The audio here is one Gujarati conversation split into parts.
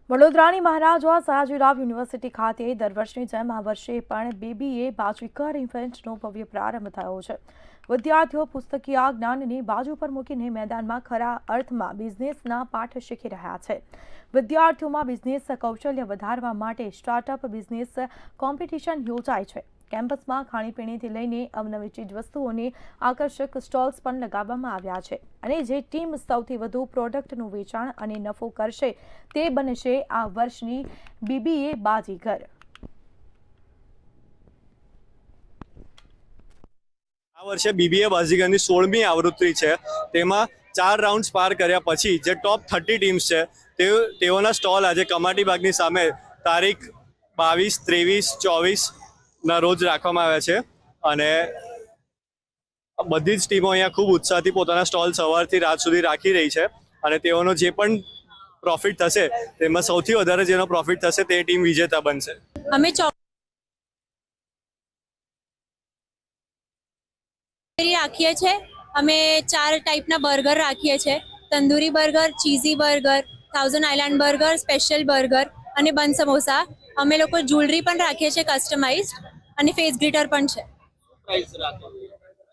વડોદરાની મહારાજા સયાજીરાવ યુનિવર્સિટી ખાતે દર વર્ષની જેમ આ વર્ષે પણ બીબીએ બાજીકર ઇવેન્ટનો ભવ્ય પ્રારંભ થયો છે। વિદ્યાર્થીઓ પુસ્તકીય જ્ઞાનને બાજુ પર મૂકીને મેદાનમાં ખરા અર્થમાં બિઝનેસના પાઠ શીખી રહ્યા છે। વિદ્યાર્થીઓમાં બિઝનેસ કૌશલ્ય વધારવા માટે સ્ટાર્ટઅપ બિઝનેસ કોમ્પિટિશન યોજાય છે। કેમ્પસમાં ખાણીપીણીથી લઈને અવનવી ચીજવસ્તુઓની આકર્ષક સ્ટોલ્સ પણ લગાવવામાં આવ્યા છે અને જે ટીમ સૌથી વધુ પ્રોડક્ટનું વેચાણ અને નફો કરશે તે બનશે આ વર્ષની બીબીએ બાજીગર। આ વર્ષે બીબીએ બાજીગરની 16મી આવૃત્તિ છે। તેમાં 4 રાઉન્ડ્સ પાર કર્યા પછી જે ટોપ 30 ટીમ્સ છે તેઓના સ્ટોલ આજે કમાટી બાગની સામે તારીખ 22, 23, 24 ના રોજ રાખવામાં આવ્યા છે અને બધી જ ટીમો અહીંયા ખૂબ ઉત્સાહથી પોતાના સ્ટોલ સવારથી રાત સુધી રાખી રહી છે અને તેઓનો જે પણ પ્રોફિટ થશે તેમાં સૌથી વધારે જેનો પ્રોફિટ થશે તે ટીમ વિજેતા બનશે। અમે રાખીએ છીએ। અમે 4 ટાઈપના બર્ગર રાખીએ છીએ, tandoori burger, cheesy burger, 1000 island burger, special burger અને બન સમોસા। અમે લોકો જ્વેલરી પણ રાખીએ છીએ કસ્ટમાઇઝ્ડ અને ફેસ ગ્લિટર પણ છે।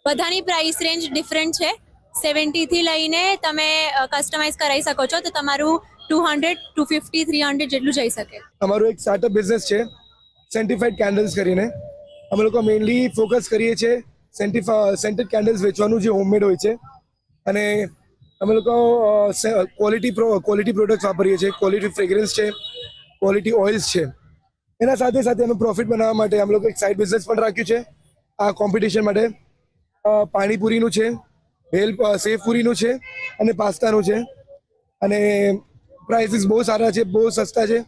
બધાની પ્રાઇસ રેન્જ ડિફરન્ટ છે। 70 થી લઈને તમે કસ્ટમાઇઝ કરાવી શકો છો, તો તમારું 200, 250, 300 જેટલું જઈ શકે। અમારું એક સ્ટાર્ટઅપ બિઝનેસ છે સેન્ટિફાઈડ કેન્ડલ્સ કરીને। અમે લોકો મેઇનલી ફોકસ કરીએ છીએ સેન્ટેડ કેન્ડલ્સ વેચવાનું જે હોમમેડ હોય છે અને અમે લોકો ક્વોલિટી પ્રોડક્ટ્સ વાપરીએ છીએ। ક્વોલિટી ફ્રેગ્રન્સ છે, ક્વોલિટી ઓઇલ્સ છે। એના સાથે સાથે અમે પ્રોફિટ બનાવવા માટે અમે લોકો એક સાઇડ બિઝનેસ પણ રાખ્યું છે આ કોમ્પિટિશન માટે। પાણીપુરીનું છે, ભેલ સેવપુરીનું છે અને પાસ્તાનું છે અને પ્રાઇસીસ બહુ સારા છે, બહુ સસ્તા છે।